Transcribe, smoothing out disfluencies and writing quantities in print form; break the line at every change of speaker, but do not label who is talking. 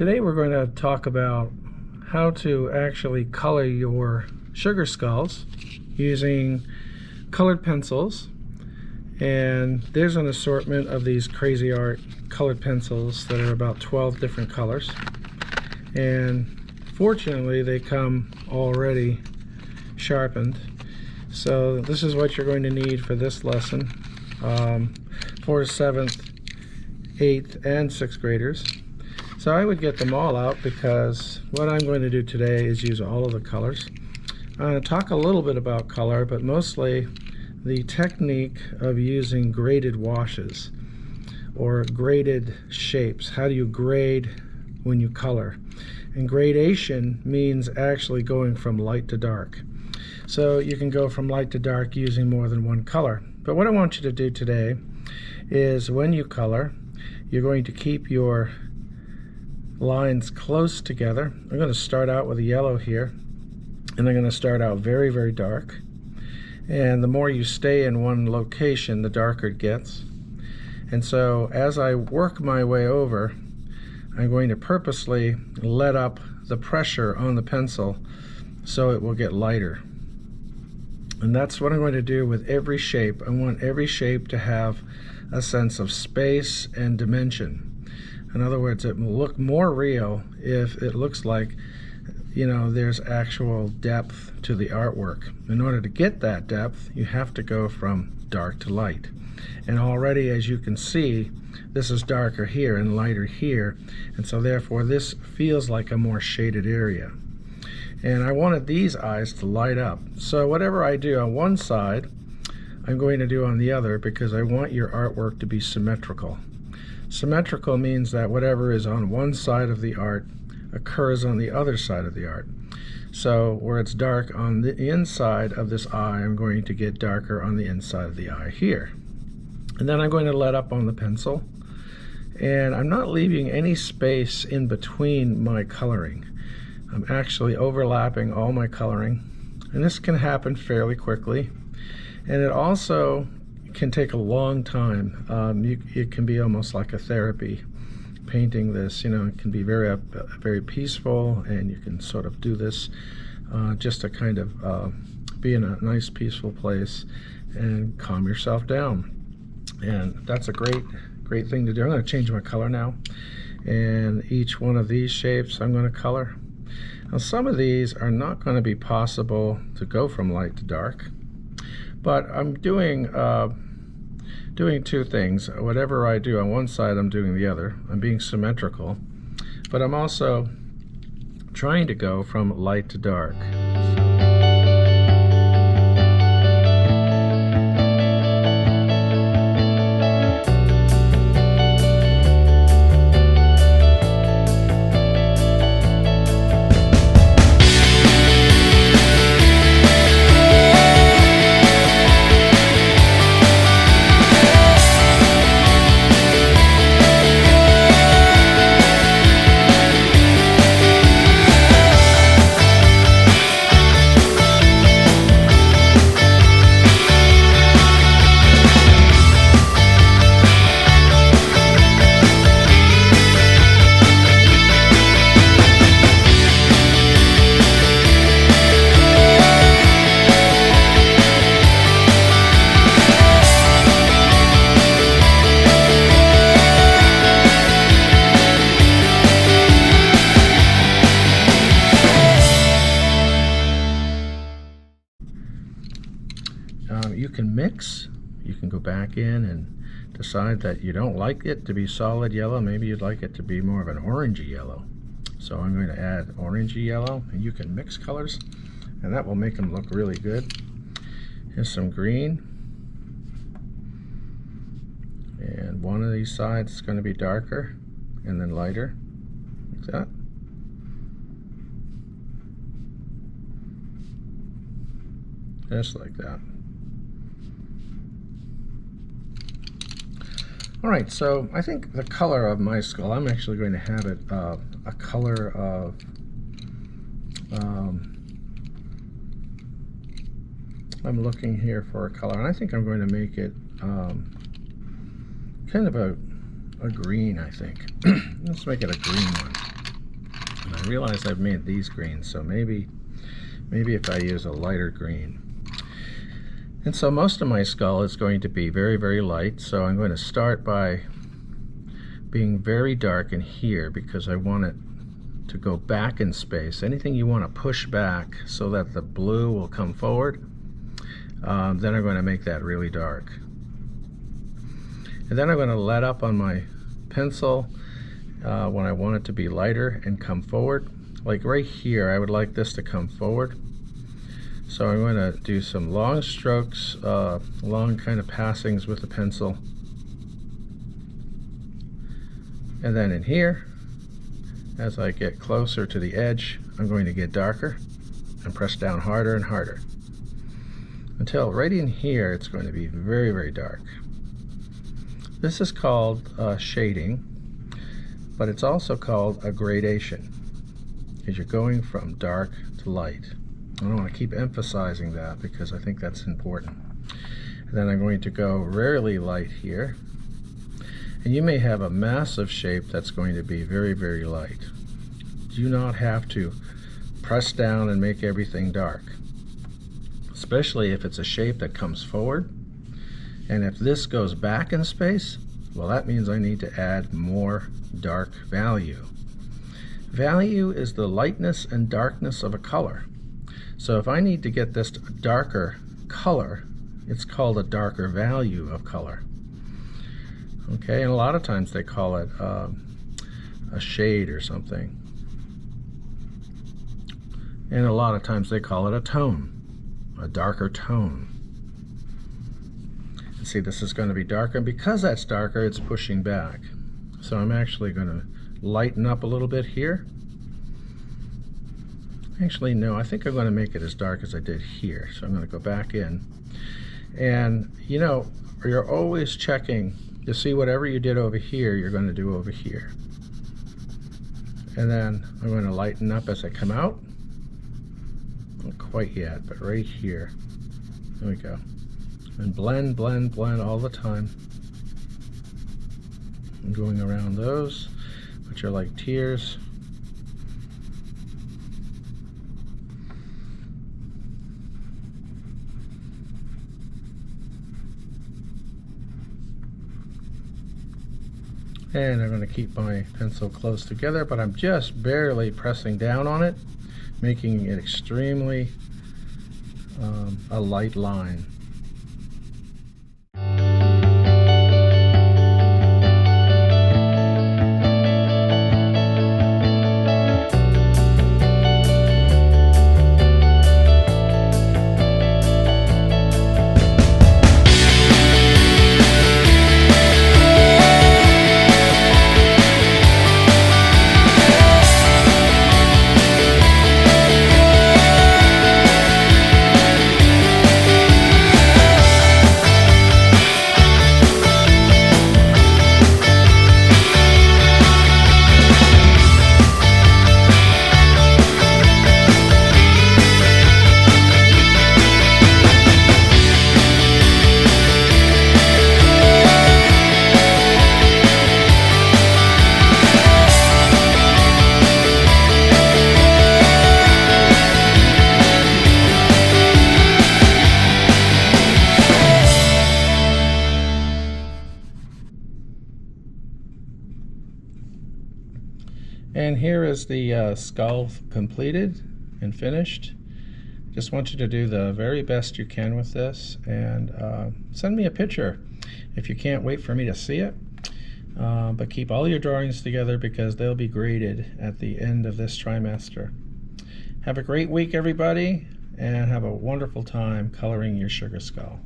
Today we're going to talk about how to actually color your sugar skulls using colored pencils. And there's an assortment of these crazy art colored pencils that are about 12 different colors. And fortunately they come already sharpened. So this is what you're going to need for this lesson for 7th, 8th, and 6th graders. So I would get them all out because what I'm going to do today is use all of the colors. I'm going to talk a little bit about color, but mostly the technique of using graded washes or graded shapes. How do you grade when you color? And gradation means actually going from light to dark. So you can go from light to dark using more than one color. But what I want you to do today is when you color, you're going to keep your lines close together. I'm going to start out with a yellow here, and I'm going to start out very, very dark. And the more you stay in one location, the darker it gets. And so as I work my way over, I'm going to purposely let up the pressure on the pencil so it will get lighter. And that's what I'm going to do with every shape. I want every shape to have a sense of space and dimension. In other words, it will look more real if it looks like, you know, there's actual depth to the artwork. In order to get that depth, you have to go from dark to light. And already, as you can see, this is darker here and lighter here, and so therefore this feels like a more shaded area. And I wanted these eyes to light up. So whatever I do on one side, I'm going to do on the other, because I want your artwork to be symmetrical. Symmetrical means that whatever is on one side of the art occurs on the other side of the art. So where it's dark on the inside of this eye, I'm going to get darker on the inside of the eye here. And then I'm going to let up on the pencil. And I'm not leaving any space in between my coloring. I'm actually overlapping all my coloring. And this can happen fairly quickly. And it also can take a long time. It can be almost like a therapy. Painting this, you know, it can be very peaceful, and you can sort of do this just to kind of be in a nice peaceful place and calm yourself down. And that's a great thing to do. I'm going to change my color now, and each one of these shapes I'm going to color. Now some of these are not going to be possible to go from light to dark, but I'm doing two things. Whatever I do on one side, I'm doing the other. I'm being symmetrical, but I'm also trying to go from light to dark. You can mix. You can go back in and decide that you don't like it to be solid yellow. Maybe you'd like it to be more of an orangey yellow. So I'm going to add orangey yellow, and you can mix colors, and that will make them look really good. Here's some green, and one of these sides is going to be darker and then lighter, like that. Just like that. Alright, so I think the color of my skull, I'm actually going to have it a color of I'm looking here for a color, and I think I'm going to make it kind of a green, I think. Let's make it a green one. I realize I've made these greens, so maybe if I use a lighter green. And so most of my skull is going to be very, very light, so I'm going to start by being very dark in here because I want it to go back in space. Anything you want to push back so that the blue will come forward, then I'm going to make that really dark. And then I'm going to let up on my pencil when I want it to be lighter and come forward. Like right here, I would like this to come forward. So I'm going to do some long strokes, long kind of passings with the pencil. And then in here, as I get closer to the edge, I'm going to get darker and press down harder and harder until right in here it's going to be very, very dark. This is called shading, but it's also called a gradation, because you're going from dark to light. I want to keep emphasizing that because I think that's important. And then I'm going to go rarely light here. And you may have a massive shape that's going to be very, very light. Do not have to press down and make everything dark, especially if it's a shape that comes forward. And if this goes back in space, well, that means I need to add more dark value. Value is the lightness and darkness of a color. So if I need to get this darker color, it's called a darker value of color. Okay, and a lot of times they call it a shade or something. And a lot of times they call it a tone, a darker tone. And see, this is going to be darker, and because that's darker, it's pushing back. So I'm actually going to lighten up a little bit here. Actually, no, I think I'm going to make it as dark as I did here. So I'm going to go back in. And, you know, you're always checking to see whatever you did over here, you're going to do over here. And then I'm going to lighten up as I come out. Not quite yet, but right here. There we go. And blend, blend, blend all the time. I'm going around those, which are like tears. And I'm going to keep my pencil close together, but I'm just barely pressing down on it, making it extremely a light line. And here is the skull completed and finished. Just want you to do the very best you can with this, and send me a picture if you can't wait for me to see it. But keep all your drawings together because they'll be graded at the end of this trimester. Have a great week, everybody, and have a wonderful time coloring your sugar skull.